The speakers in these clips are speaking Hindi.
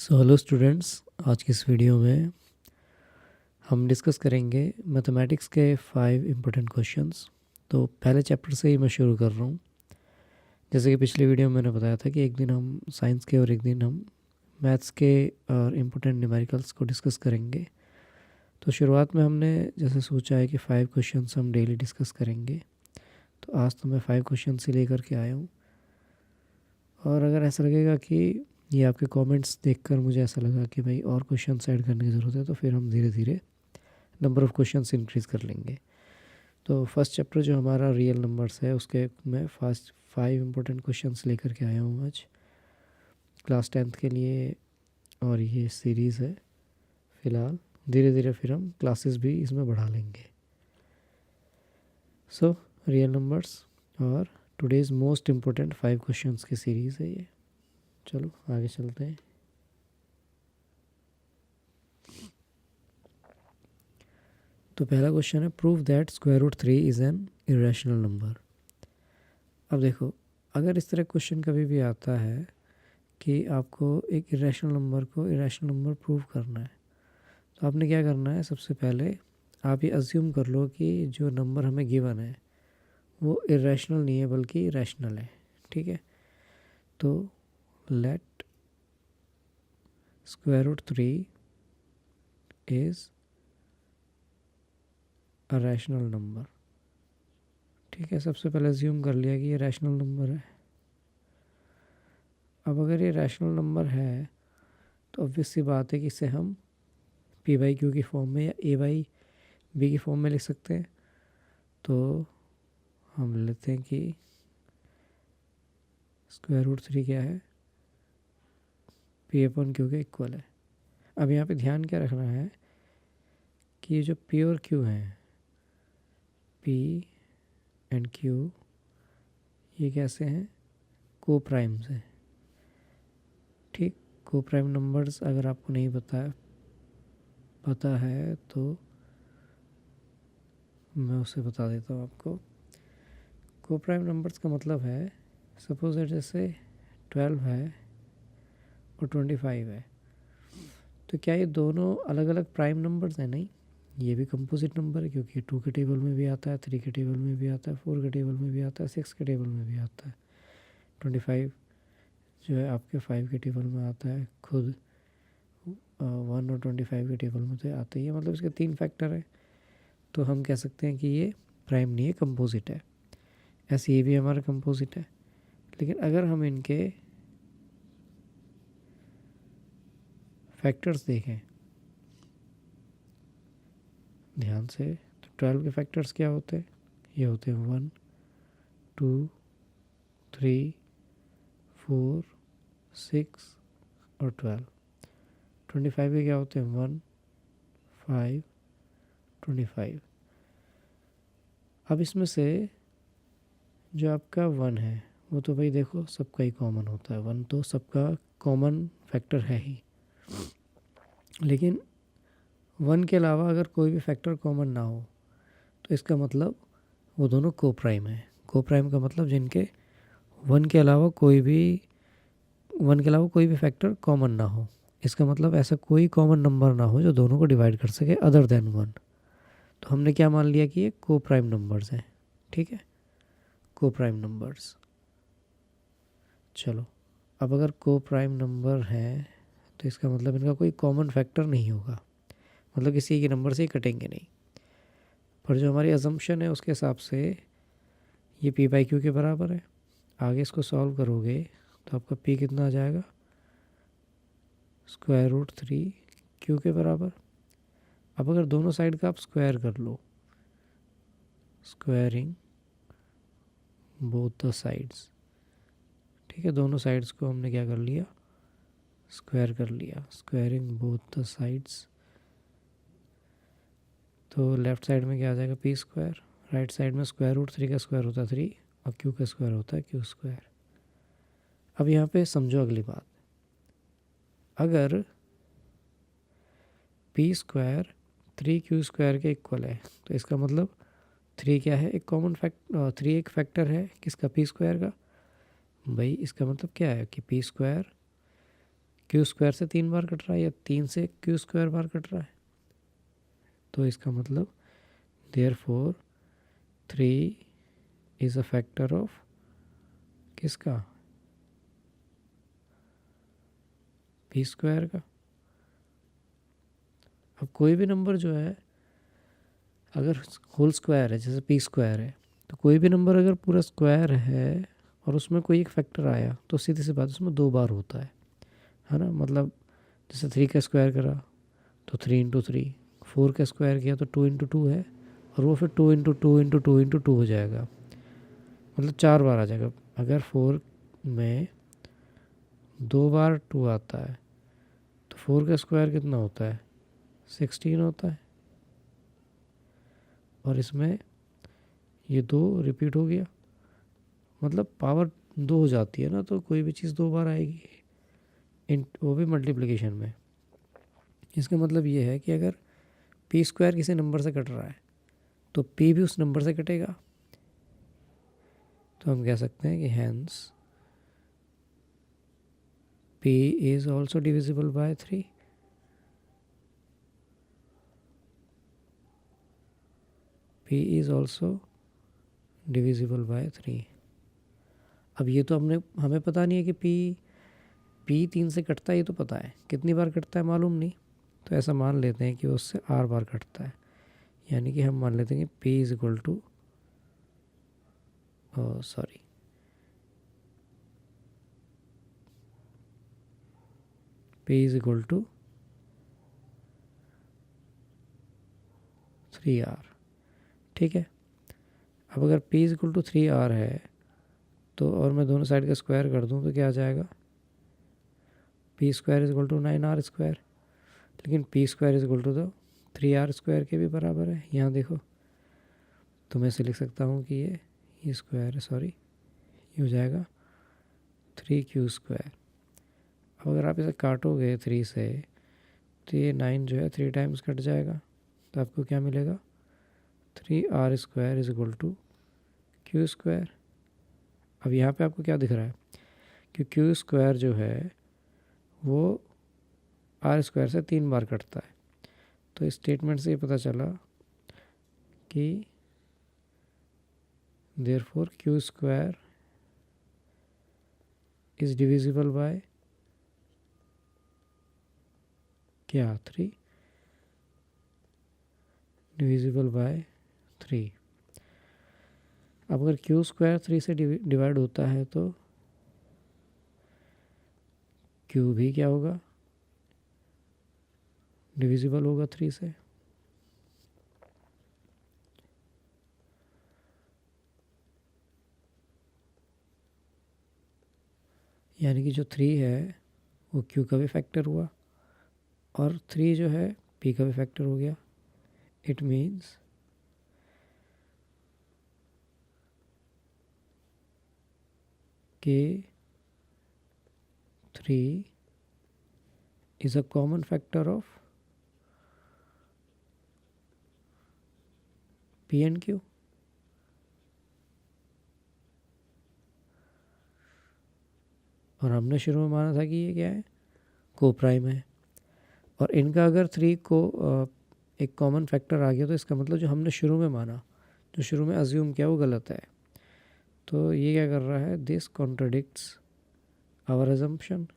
हेलो स्टूडेंट्स, आज की इस वीडियो में हम डिस्कस करेंगे मैथमेटिक्स के 5 इम्पोर्टेंट क्वेश्चंस। तो पहले चैप्टर से ही मैं शुरू कर रहा हूँ। जैसे कि पिछली वीडियो में मैंने बताया था कि एक दिन हम साइंस के और एक दिन हम मैथ्स के और इम्पोर्टेंट न्यूमेरिकल्स को डिस्कस करेंगे। तो शुरुआत में हमने जैसे सोचा है कि 5 क्वेश्चंस हम डेली डिस्कस करेंगे। तो आज तो मैं 5 क्वेश्चंस ही लेकर के आया हूँ। और अगर ऐसा लगेगा कि ये आपके कमेंट्स देखकर मुझे ऐसा लगा कि भाई और क्वेश्चंस ऐड करने की ज़रूरत है, तो फिर हम धीरे धीरे नंबर ऑफ़ क्वेश्चंस इंक्रीज़ कर लेंगे। तो फर्स्ट चैप्टर जो हमारा रियल नंबर्स है, उसके मैं फर्स्ट 5 इम्पोर्टेंट क्वेश्चंस लेकर के आया हूँ आज क्लास 10th के लिए। और ये सीरीज़ है फ़िलहाल, धीरे धीरे फिर हम क्लासेस भी इसमें बढ़ा लेंगे। सो रियल नंबर्स और टुडेज़ मोस्ट इम्पोर्टेंट 5 क्वेश्चंस की सीरीज़ है ये। चलो आगे चलते हैं। तो पहला क्वेश्चन है, prove that square root 3 is an irrational number. अब देखो, अगर इस तरह क्वेश्चन कभी भी आता है कि आपको एक इरेशनल नंबर को इरेशनल नंबर प्रूव करना है, तो आपने क्या करना है, सबसे पहले आप ये अज्यूम कर लो कि जो नंबर हमें गिवन है वो इरेशनल नहीं है बल्कि रैशनल है। ठीक है, तो let square root 3 is a rational number. ठीक है, सबसे पहले अज्यूम कर लिया कि ये रैशनल नंबर है। अब अगर ये रैशनल नंबर है तो ऑब्वियस सी बात है कि इसे हम पी बाई क्यू की फॉर्म में या ए बाई बी की फॉर्म में लिख सकते हैं। तो हम लेते हैं कि स्क्वायर रूट 3 क्या है, पी अपॉन क्यू के इक्वल है। अब यहाँ पे ध्यान क्या रखना है कि ये जो पी और क्यू है, पी एंड क्यू, ये कैसे हैं, को प्राइम्स हैं। ठीक, को प्राइम नंबर्स अगर आपको नहीं पता है तो मैं उसे बता देता हूँ आपको। को प्राइम नंबर्स का मतलब है, सपोज दैट जैसे 12 है और 25 है, तो क्या ये दोनों अलग अलग प्राइम नंबर्स हैं? नहीं, ये भी कंपोजिट नंबर है, क्योंकि 2 के टेबल में भी आता है, 3 के टेबल में भी आता है, 4 के टेबल में भी आता है, 6 के टेबल में भी आता है। 25 जो है आपके 5 के टेबल में आता है खुद, 1 और 25 के टेबल में तो आता ही है, मतलब इसके 3 फैक्टर है। तो हम कह सकते हैं कि ये प्राइम नहीं है, कंपोजिट है। ऐसे ये भी हमारा कंपोजिट है। लेकिन अगर हम इनके फैक्टर्स देखें ध्यान से, तो 12 के फैक्टर्स क्या होते हैं? ये होते हैं 1, 2, 3, 4, 6 और 12। 25 के क्या होते हैं? 1, 5, 25। अब इसमें से जो आपका 1 है वो तो भाई देखो सबका ही कॉमन होता है, 1 तो सबका कॉमन फैक्टर है ही। लेकिन 1 के अलावा अगर कोई भी फैक्टर कॉमन ना हो तो इसका मतलब वो दोनों को प्राइम है। को प्राइम का मतलब जिनके 1 के अलावा कोई भी फैक्टर कॉमन ना हो। इसका मतलब ऐसा कोई कॉमन नंबर ना हो जो दोनों को डिवाइड कर सके अदर देन 1। तो हमने क्या मान लिया कि ये को प्राइम नंबर्स हैं। ठीक है, को प्राइम नंबर्स। चलो, अब अगर को प्राइम नंबर है तो इसका मतलब इनका कोई कॉमन फैक्टर नहीं होगा, मतलब किसी के नंबर से ही कटेंगे नहीं। पर जो हमारी अजम्पशन है उसके हिसाब से ये पी बाई क्यू के बराबर है। आगे इसको सॉल्व करोगे तो आपका पी कितना आ जाएगा, स्क्वायर रूट 3 क्यू के बराबर। अब अगर दोनों साइड का आप स्क्वायर कर लो, स्क्वायरिंग बोथ द साइड्स, ठीक है, दोनों साइड्स को हमने क्या कर लिया, स्क्वायर कर लिया, स्क्वायरिंग बोथ द साइड्स। तो लेफ्ट साइड में क्या आ जाएगा, पी स्क्वायर। राइट साइड में स्क्वायर रूट 3 का स्क्वायर होता है 3 और क्यू का स्क्वायर होता है क्यू स्क्वायर। अब यहाँ पे समझो अगली बात, अगर पी स्क्वायर 3 क्यू स्क्वायर के इक्वल है तो इसका मतलब 3 क्या है, एक कॉमन 3 एक फैक्टर है किसका, पी स्क्वायर का। भाई इसका मतलब क्या है कि पी स्क्वायर क्यू स्क्वायर से 3 बार कट रहा है या 3 से क्यू स्क्वायर बार कट रहा है। तो इसका मतलब therefore 3 is a factor of किसका, पी स्क्वायर का। अब कोई भी नंबर जो है अगर होल स्क्वायर है, जैसे पी स्क्वायर है, तो कोई भी नंबर अगर पूरा स्क्वायर है और उसमें कोई एक फैक्टर आया तो सीधी सी बात उसमें 2 बार होता है ना। मतलब जैसे 3 का स्क्वायर करा तो 3 इंटू 3, 4 का स्क्वायर किया तो 2 इंटू 2 है, और वो फिर 2 इंटू 2 इंटू 2 इंटू 2 हो जाएगा, मतलब 4 बार आ जाएगा। अगर 4 में 2 बार 2 आता है तो 4 का स्क्वायर कितना होता है, 16 होता है, और इसमें ये 2 रिपीट हो गया, मतलब पावर 2 हो जाती है ना, तो कोई भी चीज़ 2 बार आएगी, वो भी मल्टीप्लिकेशन में। इसका मतलब ये है कि अगर पी स्क्वायर किसी नंबर से कट रहा है तो पी भी उस नंबर से कटेगा। तो हम कह सकते हैं कि hence P is also divisible by 3। P is also divisible by 3। अब ये तो हमें पता नहीं है कि पी 3 से कटता है, ये तो पता है, कितनी बार कटता है मालूम नहीं। तो ऐसा मान लेते हैं कि उससे r बार कटता है, यानी कि हम मान लेते हैं कि p is equal to p is equal to 3r। ठीक है, अब अगर p is equal to 3r है तो, और मैं दोनों साइड का स्क्वायर कर दूं तो क्या आ जाएगा, p square is equal to 9r square. लेकिन p square is equal to तो 3r स्क्वायर के भी बराबर है, यहाँ देखो। तो मैं इसे लिख सकता हूँ कि ये स्क्वायर है, सॉरी, ये हो जाएगा 3q स्क्वायर। अब अगर आप इसे काटोगे 3 से तो ये 9 जो है 3 टाइम्स कट जाएगा, तो आपको क्या मिलेगा, 3r square is equal to Q square. अब यहाँ पे आपको क्या दिख रहा है कि क्यू स्क्वायर जो है वो आर स्क्वायर से 3 बार कटता है। तो इस स्टेटमेंट से ये पता चला कि therefore Q square is divisible by क्या, 3, डिविजिबल बाय 3। अब अगर क्यू स्क्वायर 3 से डिवाइड होता है तो क्यू भी क्या होगा, डिविजिबल होगा 3 से। यानी कि जो 3 है वो क्यू का भी फैक्टर हुआ, और 3 जो है पी का भी फैक्टर हो गया। इट मीन्स कि 3 is a common factor of P and Q। और हमने शुरू में माना था कि ये क्या है, को प्राइम है, और इनका अगर 3 को एक कॉमन फैक्टर आ गया तो इसका मतलब जो हमने शुरू में माना, जो शुरू में अज्यूम किया वो गलत है। तो ये क्या कर रहा है, दिस कॉन्ट्रडिक्ट्स आवर अजम्पशन,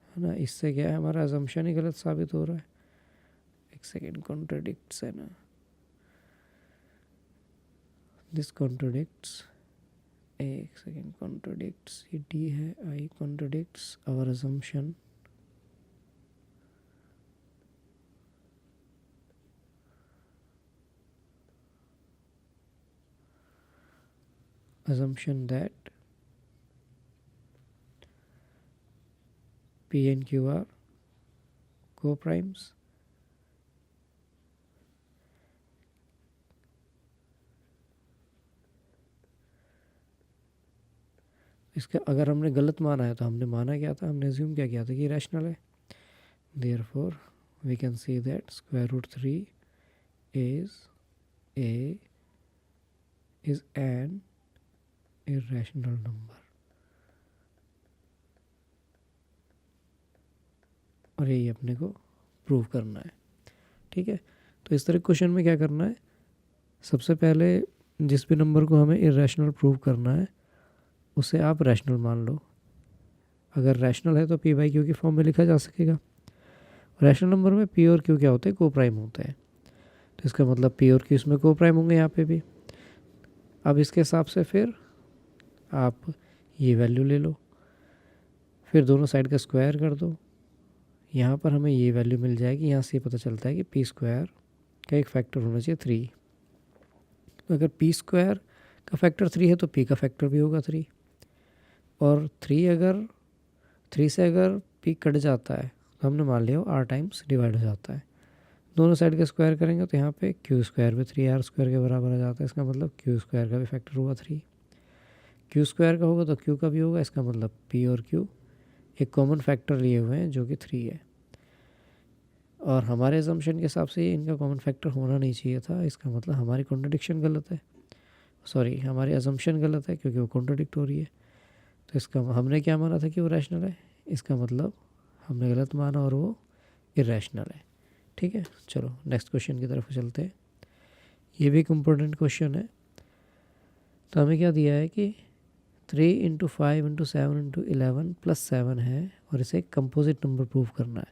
है ना। इससे क्या है, हमारा अजम्पशन ही गलत साबित हो रहा है। एक सेकेंड, कॉन्ट्रडिक्ट्स है ना, दिस कॉन्ट्रडिक्ट्स, एक सेकेंड, कॉन्ट्रडिक्ट्स ये डी है, I contradicts our assumption that P and Q are co-primes। इसका अगर हमने गलत माना है तो हमने माना क्या था, हमने अज्यूम क्या किया था कि रैशनल है। Therefore we can see that square root 3 is an irrational number। और यही अपने को प्रूव करना है। ठीक है, तो इस तरह क्वेश्चन में क्या करना है, सबसे पहले जिस भी नंबर को हमें इरेशनल प्रूव करना है उसे आप रैशनल मान लो। अगर रैशनल है तो पी बाई क्यू की फॉर्म में लिखा जा सकेगा। रैशनल नंबर में पी और क्यू क्या होते हैं, को प्राइम होते हैं, तो इसका मतलब पी और क्यू इसमें को प्राइम होंगे यहाँ पे भी। अब इसके हिसाब से फिर आप ये वैल्यू ले लो, फिर दोनों साइड का स्क्वायर कर दो, यहाँ पर हमें ये वैल्यू मिल जाएगी। यहाँ से पता चलता है कि पी स्क्वायर का एक फैक्टर होना चाहिए 3। तो अगर पी स्क्वायर का फैक्टर 3 है तो पी का फैक्टर भी होगा 3, और 3 से अगर पी कट जाता है तो हमने मान लिया आर टाइम्स डिवाइड हो जाता है। दोनों साइड का स्क्वायर करेंगे तो यहाँ पे क्यू स्क्वायर भी 3 आर स्क्वायर के बराबर आ जाता है। इसका मतलब क्यू स्क्वायर का भी फैक्टर होगा 3। क्यू स्क्वायर का होगा तो क्यू का भी होगा। इसका मतलब पी और क्यू एक कॉमन फैक्टर लिए हुए हैं जो कि 3 है, और हमारे असम्पशन के हिसाब से इनका कॉमन फैक्टर होना नहीं चाहिए था। इसका मतलब हमारी कॉन्ट्रडिक्शन गलत है, सॉरी हमारी असम्पशन गलत है क्योंकि वो कॉन्ट्रडिक्ट हो रही है। तो इसका हमने क्या माना था कि वो रैशनल है, इसका मतलब हमने गलत माना और वो इरेशनल है। ठीक है, चलो नेक्स्ट क्वेश्चन की तरफ चलते हैं। ये भी एक इम्पोर्टेंट क्वेश्चन है। तो हमें क्या दिया है कि 3 × 5 × 7 × 11 + 7 है, और इसे कंपोजिट नंबर प्रूव करना है।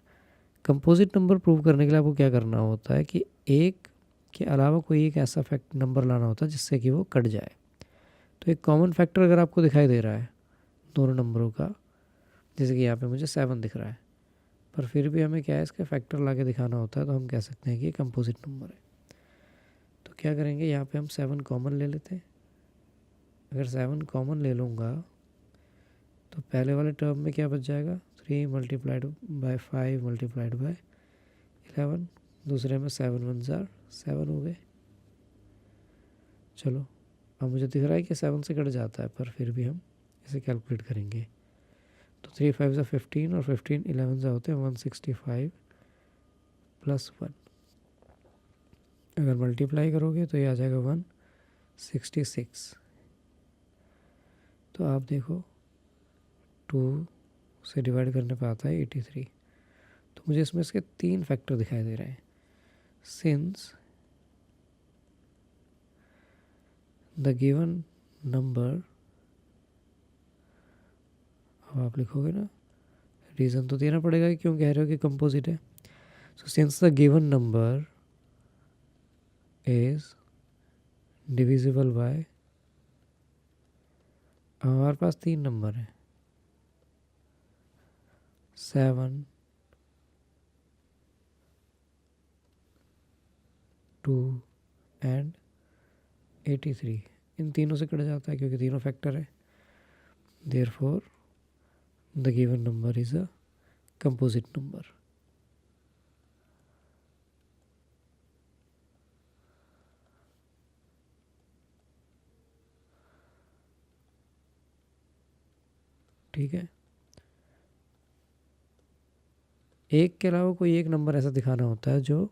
कंपोजिट नंबर प्रूव करने के लिए आपको क्या करना होता है कि एक के अलावा कोई एक ऐसा फैक्ट नंबर लाना होता है जिससे कि वो कट जाए। तो एक कॉमन फैक्टर अगर आपको दिखाई दे रहा है दोनों नंबरों का, जैसे कि यहाँ पे मुझे 7 दिख रहा है, पर फिर भी हमें क्या है इसका फैक्टर ला के दिखाना होता है, तो हम कह सकते हैं कि ये कंपोजिट नंबर है। तो क्या करेंगे, यहाँ पे हम 7 कॉमन ले लेते हैं। अगर 7 कॉमन ले लूँगा तो पहले वाले टर्म में क्या बच जाएगा, 3 × 5 × 11, दूसरे में 7 × 1 = 7 हो गए। चलो अब मुझे दिख रहा है कि 7 से कट जाता है, पर फिर भी हम इसे कैलकुलेट करेंगे। तो 3 × 5 = 15, और 15 11 से होते हैं 165 + 1। अगर मल्टीप्लाई करोगे तो ये आ जाएगा 166। तो आप देखो 2 से डिवाइड करने पर आता है 83। तो मुझे इसमें इसके 3 फैक्टर दिखाई दे रहे हैं। सिंस द गिवन नंबर, अब आप लिखोगे ना, रीज़न तो देना पड़ेगा कि क्यों कह रहे हो कि कंपोजिट है। So since the given number is divisible by, हमारे पास 3 नंबर हैं, 7, 2 एंड 83। इन तीनों से कट जाता है क्योंकि तीनों फैक्टर है। Therefore the given number is a composite number. ठीक है, एक के अलावा कोई एक नंबर ऐसा दिखाना होता है जो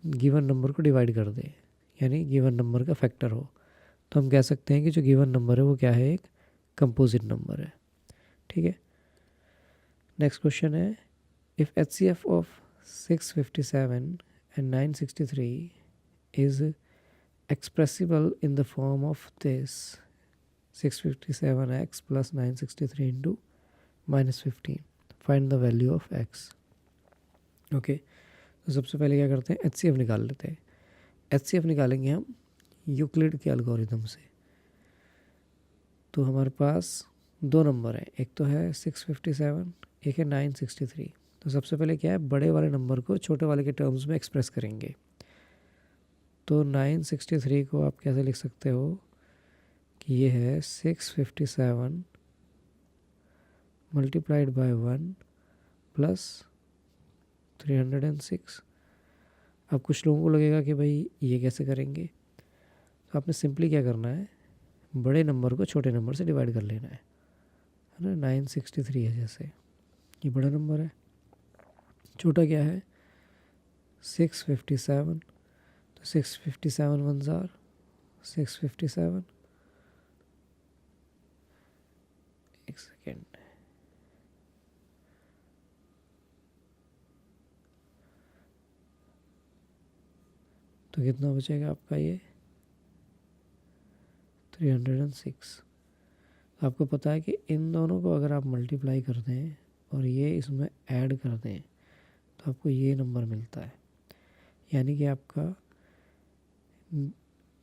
गिवन नंबर को डिवाइड कर दे, यानी गिवन नंबर का फैक्टर हो। तो हम कह सकते हैं कि जो गिवन नंबर है वो क्या है, एक कंपोजिट नंबर है। ठीक है, नेक्स्ट क्वेश्चन है, if HCF of 657 and 963 is expressible in the form of this 657x plus 963 into -15, find the value of x। Okay, तो सबसे पहले क्या करते हैं, HCF निकाल लेते हैं। HCF निकालेंगे हम यूक्लिड के एल्गोरिथम से। तो हमारे पास 2 नंबर हैं, एक तो है 657, एक है 963। तो सबसे पहले क्या है, बड़े वाले नंबर को छोटे वाले के टर्म्स में एक्सप्रेस करेंगे। तो 963 को आप कैसे लिख सकते हो कि ये है 657 मल्टीप्लाइड बाय 1 प्लस 306। अब कुछ लोगों को लगेगा कि भाई ये कैसे करेंगे, तो आपने सिंपली क्या करना है, बड़े नंबर को छोटे नंबर से डिवाइड कर लेना है ना। 963 है, जैसे ये बड़ा नंबर है, छोटा क्या है 657। तो 657 1 जार 657, एक सेकेंड, तो कितना बचेगा आपका ये 306। आपको पता है कि इन दोनों को अगर आप मल्टीप्लाई कर दें और ये इसमें ऐड कर दें तो आपको ये नंबर मिलता है। यानी कि आपका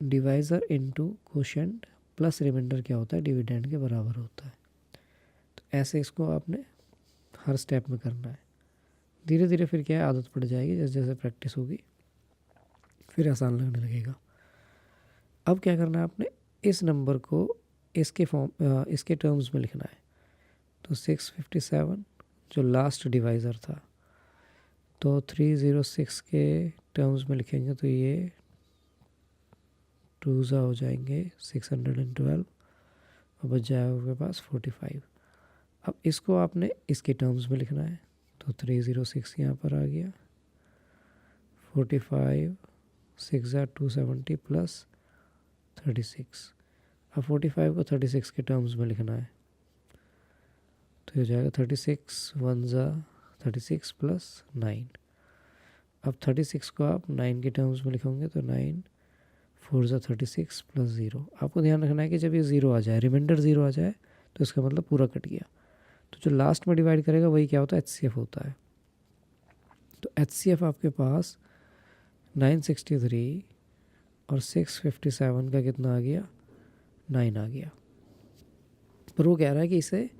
divisor into quotient plus remainder क्या होता है, डिविडेंड के बराबर होता है। तो ऐसे इसको आपने हर स्टेप में करना है। धीरे धीरे फिर क्या है, आदत पड़ जाएगी, जैसे जैसे प्रैक्टिस होगी फिर आसान लगने लगेगा। अब क्या करना है आपने, इस नंबर को इसके टर्म्स में लिखना है। तो 657 जो लास्ट डिवाइज़र था, तो 306 के टर्म्स में लिखेंगे तो ये 2 हो जाएंगे 612 और बच जाएगा आपके पास 45। अब इसको आपने इसके टर्म्स में लिखना है। तो 306 यहाँ पर आ गया, 45 6 270 प्लस 36। अब 45 को 36 के टर्म्स में लिखना है तो हो जाएगा 36 1 36 प्लस 9। अब 36 को आप 9 के टर्म्स में लिखोगे तो 9 4 36 प्लस 0। आपको ध्यान रखना है कि जब ये 0 आ जाए, रिमाइंडर 0 आ जाए, तो इसका मतलब पूरा कट गया। तो जो लास्ट में डिवाइड करेगा वही क्या होता है, HCF होता है। तो HCF आपके पास 963 और 657 का कितना आ गया, 9 आ गया। पर वो कह रहा है कि इसे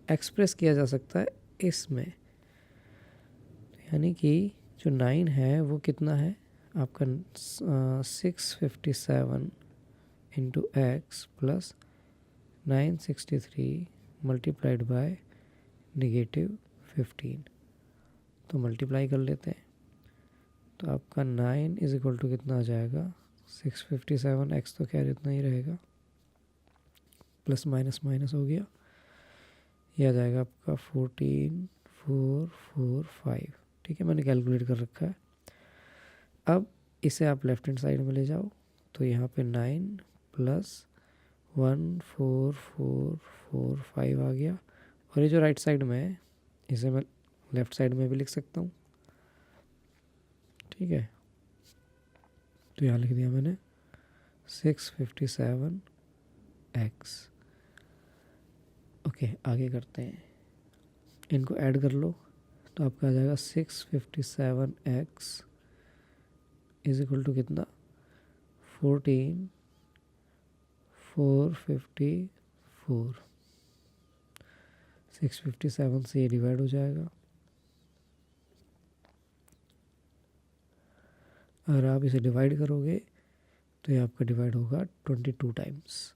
एक्सप्रेस किया जा सकता है इसमें, यानी कि जो 9 है वो कितना है आपका 657 into x plus 963 multiplied by -15। तो मल्टीप्लाई कर लेते हैं तो आपका 9 इज इक्वल टू कितना आ जाएगा 657, एक्स तो खैर इतना ही रहेगा, प्लस माइनस माइनस हो गया, यह आ जाएगा आपका 14445। ठीक है, मैंने कैलकुलेट कर रखा है। अब इसे आप लेफ्ट हैंड साइड में ले जाओ तो यहाँ पे 9 प्लस 14445 आ गया। और ये जो राइट साइड में है इसे मैं लेफ्ट साइड में भी लिख सकता हूँ। ठीक है, तो यहाँ लिख दिया मैंने 657x। ओके, आगे करते हैं, इनको ऐड कर लो तो आपका आ जाएगा 657x इज इक्वल टू कितना 14454। 657 से ये डिवाइड हो जाएगा। अगर आप इसे डिवाइड करोगे तो ये आपका डिवाइड होगा 22 टाइम्स।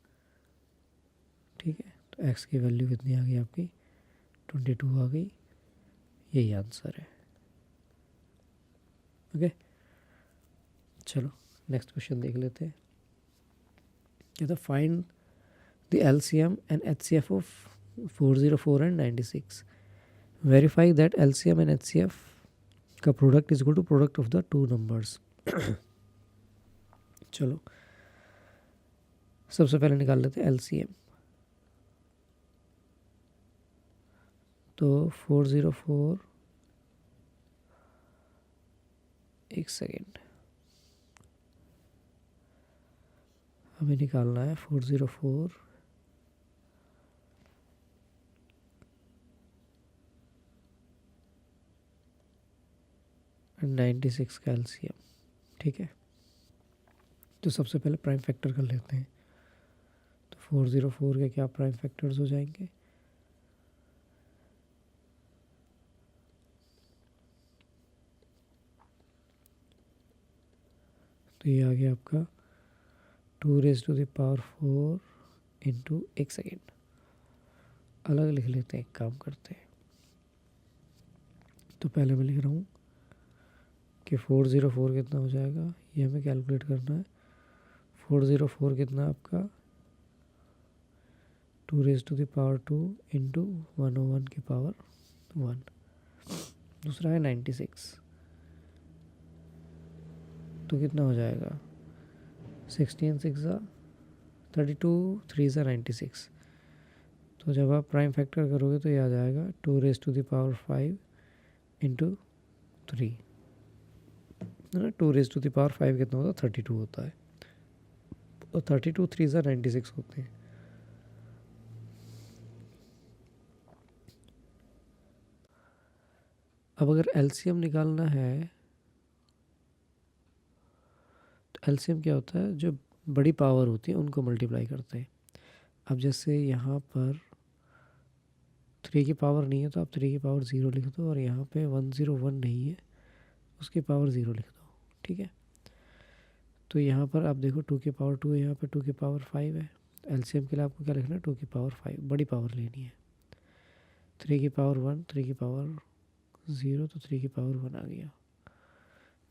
ठीक है, तो x की वैल्यू कितनी आ गई आपकी 22 आ गई, यही आंसर है। ओके, चलो नेक्स्ट क्वेश्चन देख लेते हैं। कहता find the LCM and HCF of 404 and 96। Verify that LCM and HCF का product is equal to product of the two numbers. चलो सबसे पहले निकाल लेते हैं LCM। तो 404, एक सेकेंड, हमें निकालना है 404 एंड 96 का LCM। ठीक है, तो सबसे पहले प्राइम फैक्टर कर लेते हैं। तो 404 के क्या प्राइम फैक्टर्स हो जाएंगे, तो ये आ गया आपका 2⁴ इंटू, एक सेकेंड अलग लिख लेते हैं, एक काम करते हैं। तो पहले मैं लिख रहा हूँ कि 404 कितना हो जाएगा, ये हमें कैलकुलेट करना है। 404 कितना आपका 2⁴ इंटू 101 की पावर 1। दूसरा है 96, तो कितना हो जाएगा 16 6 32 3 96। तो जब आप प्राइम फैक्टर करोगे तो ये आ जाएगा 2⁵ इंटू 3। है ना। 2⁵ कितना होता है, 32 होता है, और 32 3 ज़ा 96 होते हैं। अब अगर एलसीएम निकालना है तो एलसीएम क्या होता है, जो बड़ी पावर होती है उनको मल्टीप्लाई करते हैं। अब जैसे यहाँ पर 3 की पावर नहीं है तो आप 3 की पावर 0 लिख दो, और यहाँ पे 101 नहीं है उसकी पावर 0 लिख दो, ठीक है। तो यहाँ पर आप देखो 2 की पावर 2 है, यहाँ पे 2 की पावर 5 है। एलसीएम के लिए आपको क्या लिखना है, 2 की पावर 5, बड़ी पावर लेनी है। 3 की पावर 1, 3 की पावर 0, तो 3 की पावर 1 आ गया।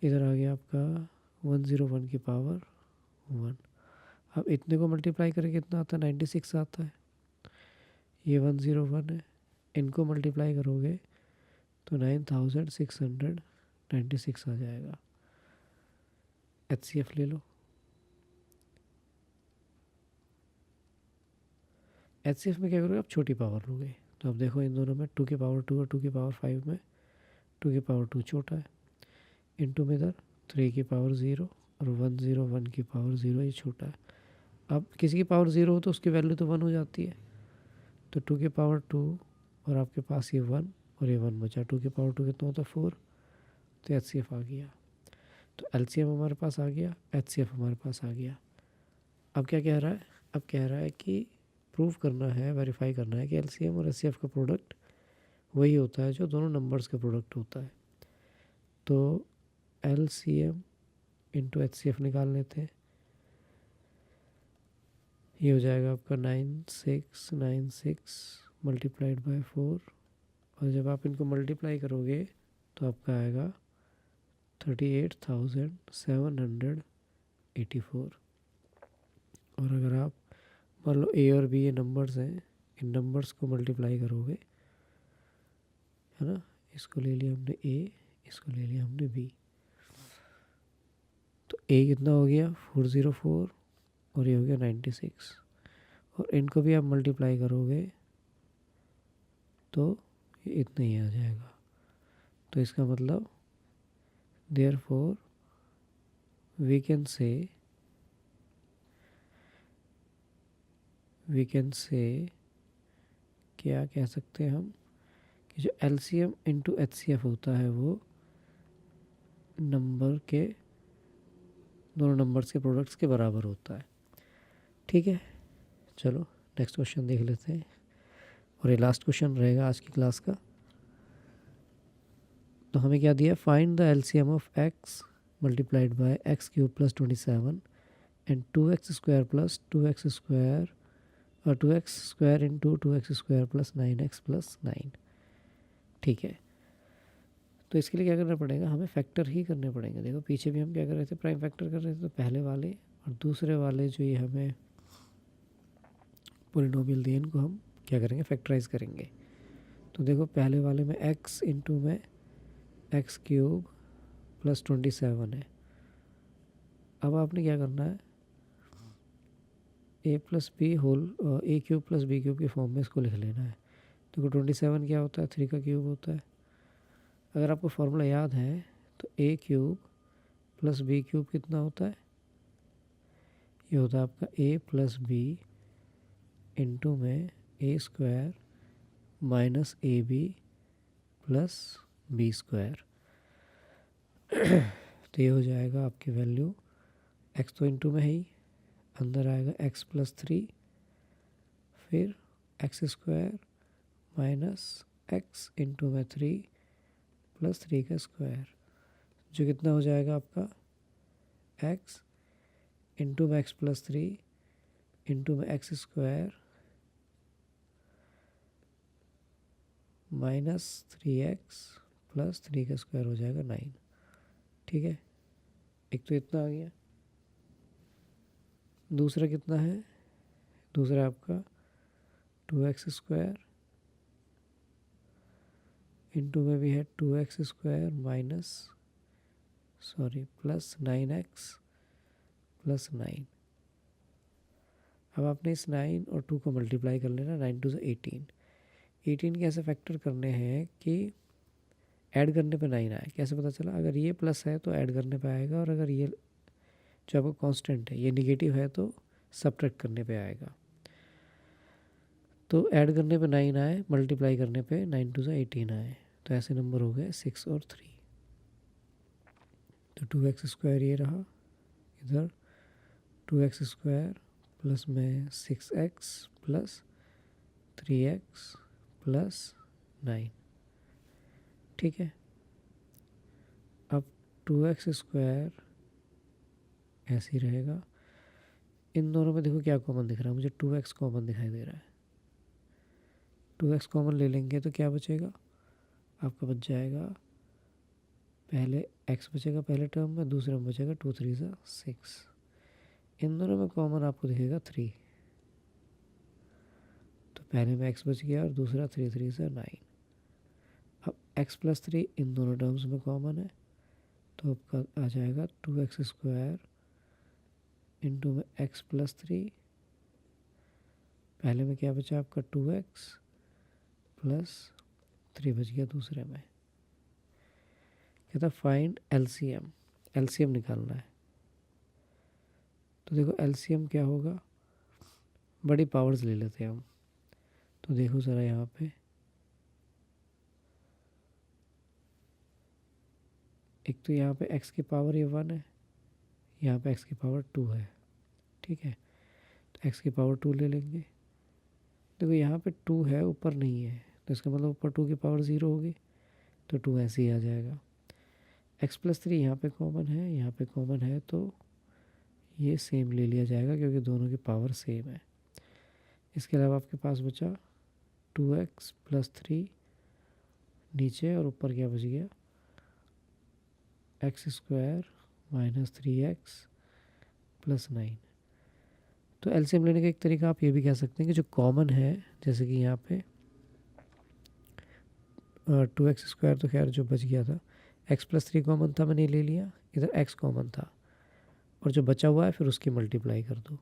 इधर आ गया आपका 101 की पावर 1। अब इतने को मल्टीप्लाई करके कितना आता है, 96 आता है। ये 101 है, इनको मल्टीप्लाई करोगे तो 9696 आ जाएगा। एचसीएफ ले लो। एचसीएफ में क्या करोगे, आप छोटी पावर लोगे। तो अब देखो इन दोनों में 2 की पावर 2 और 2 की पावर 5 में 2 की पावर 2 छोटा है, इनटू में इधर 3 की पावर 0 और 101 की पावर 0 ये छोटा है। अब किसी की पावर 0 हो तो उसकी वैल्यू तो 1 हो जाती है। तो 2 की पावर 2 और आपके पास ये 1 और ये 1 बचा। 2 की पावर 2 कितना होता है, 4। तो एचसीएफ आ गया। तो एलसीएम हमारे पास आ गया, एचसीएफ हमारे पास आ गया। अब क्या कह रहा है, अब कह रहा है कि प्रूव करना है, वेरीफाई करना है कि एलसीएम और एचसीएफ का प्रोडक्ट वही होता है जो दोनों नंबर्स का प्रोडक्ट होता है। तो एलसीएम इंटू एचसीएफ निकाल लेते हैं। ये हो जाएगा आपका 9696 मल्टीप्लाइड बाय 4, और जब आप इनको मल्टीप्लाई करोगे तो आपका आएगा 38,784। और अगर आप मान लो ए और बी ये नंबर्स हैं, इन नंबर्स को मल्टीप्लाई करोगे, है ना। इसको ले लिया हमने ए, इसको ले लिया हमने बी। तो ए कितना हो गया 404 और ये हो गया 96, और इनको भी आप मल्टीप्लाई करोगे तो ये इतना ही आ जाएगा। तो इसका मतलब देयरफॉर वी कैन से क्या कह सकते हैं हम, कि जो एलसीएम इंटू एचसीएफ होता है वो नंबर के, दोनों नंबर्स के प्रोडक्ट्स के बराबर होता है। ठीक है, चलो नेक्स्ट क्वेश्चन देख लेते हैं, और ये लास्ट क्वेश्चन रहेगा आज की क्लास का। तो हमें क्या दिया, find the LCM of x multiplied by x cube plus 27 and 2x² plus 2x² और 2x² into 2x² plus 9x plus 9। ठीक है, तो इसके लिए क्या करना पड़ेगा, हमें फैक्टर ही करने पड़ेंगे। देखो पीछे भी हम क्या कर रहे थे, प्राइम फैक्टर कर रहे थे। तो पहले वाले और दूसरे वाले जो ये हमें पॉलिनोमियल दिए, इनको हम क्या करेंगे, फैक्टराइज करेंगे। तो देखो पहले वाले में x इंटू में एक्स क्यूब प्लस 27 है। अब आपने क्या करना है, ए प्लस बी होल ए क्यूब प्लस बी क्यूब के फॉर्म में इसको लिख लेना है। देखो 27 क्या होता है, 3 का क्यूब होता है। अगर आपको फॉर्मूला याद है तो ए क्यूब प्लस बी क्यूब कितना होता है, ये होता है आपका ए प्लस बी इंटू में a square minus a b plus b square. तो ये हो जाएगा आपकी वैल्यू, एक्स तो इंटू में है ही, अंदर आएगा एक्स प्लस 3, फिर x square minus x into में 3 प्लस 3 का स्क्वायर, जो कितना हो जाएगा आपका एक्स इंटू में एक्स प्लस 3 इंटू में x square minus 3x plus 3 का स्क्वायर हो जाएगा 9। ठीक है, एक तो इतना आ गया। दूसरा कितना है, दूसरा आपका 2x² इंटू में भी है 2x² minus plus 9x plus 9। अब आपने इस 9 और 2 को मल्टीप्लाई कर लेना, 9 2 18। 18 कैसे फैक्टर करने हैं कि ऐड करने पे 9 आया। कैसे पता चला? अगर ये प्लस है तो ऐड करने पे आएगा, और अगर ये जो आपका कांस्टेंट है ये निगेटिव है तो सब्ट्रैक्ट करने पे आएगा। तो ऐड करने पे 9 आए, मल्टीप्लाई करने पे 9 2 18 आए, तो ऐसे नंबर हो गए 6 और 3। तो 2x² ये रहा, इधर 2x² प्लस में 6x प्लस 3x प्लस 9। ठीक है, अब 2x² ऐसे ही रहेगा। इन दोनों में देखो क्या कॉमन दिख रहा है, मुझे 2x कॉमन दिखाई दे रहा है। 2x कॉमन ले लेंगे तो क्या बचेगा आपका? बच जाएगा, पहले x बचेगा पहले टर्म में, दूसरे में बचेगा 2 3 6। इन दोनों में कॉमन आपको दिखेगा 3, तो पहले में x बच गया और दूसरा 3 3 9। अब x प्लस 3 इन दोनों टर्म्स में कॉमन है, तो आपका आ जाएगा 2x² इंटू में x प्लस 3, पहले में क्या बचा आपका 2x प्लस 3 बच गया दूसरे में। कहता फाइंड एलसीएम, एलसीएम निकालना है। तो देखो एलसीएम क्या होगा, बड़ी पावर्स ले लेते हैं हम। तो देखो ज़रा यहाँ पे एक तो यहाँ पे x की पावर ये 1 है, यहाँ पे x की पावर 2 है। ठीक है, तो x की पावर 2 ले लेंगे। देखो यहाँ पे 2 है, ऊपर नहीं है, तो इसका मतलब ऊपर 2 की पावर 0 होगी, तो 2 ऐसे ही आ जाएगा। x प्लस 3 यहाँ पे कॉमन है, यहाँ पे कॉमन है, तो ये सेम ले लिया जाएगा क्योंकि दोनों की पावर सेम है। इसके अलावा आपके पास बचा 2x प्लस 3 नीचे, और ऊपर क्या बच गया x² माइनस 3x प्लस 9। तो एलसीएम लेने का एक तरीका आप ये भी कह सकते हैं कि जो कॉमन है, जैसे कि यहाँ पे 2x² तो खैर जो बच गया था, x प्लस 3 कॉमन था, मैंने ले लिया, इधर x कॉमन था, और जो बचा हुआ है फिर उसकी मल्टीप्लाई कर दो,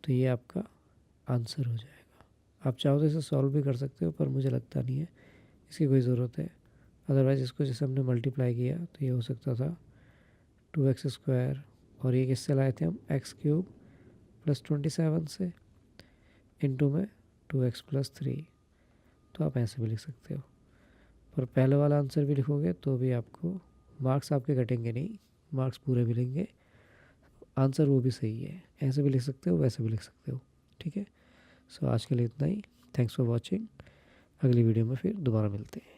तो ये आपका आंसर हो जाएगा। आप चाहो तो इसे सॉल्व भी कर सकते हो, पर मुझे लगता नहीं है इसकी कोई ज़रूरत है। अदरवाइज़ इसको जैसे हमने मल्टीप्लाई किया तो ये हो सकता था 2x², और ये किससे लाए थे हम, x³ प्लस 27 से, इंटू में 2x प्लस 3। तो आप ऐसे भी लिख सकते हो, पर पहले वाला आंसर भी लिखोगे तो भी आपको मार्क्स आपके कटेंगे नहीं, मार्क्स पूरे मिलेंगे, आंसर वो भी सही है। ऐसे भी लिख सकते हो, वैसे भी लिख सकते हो। ठीक है, सो आज के लिए इतना ही। Thanks for watching. अगली वीडियो में फिर दोबारा मिलते हैं।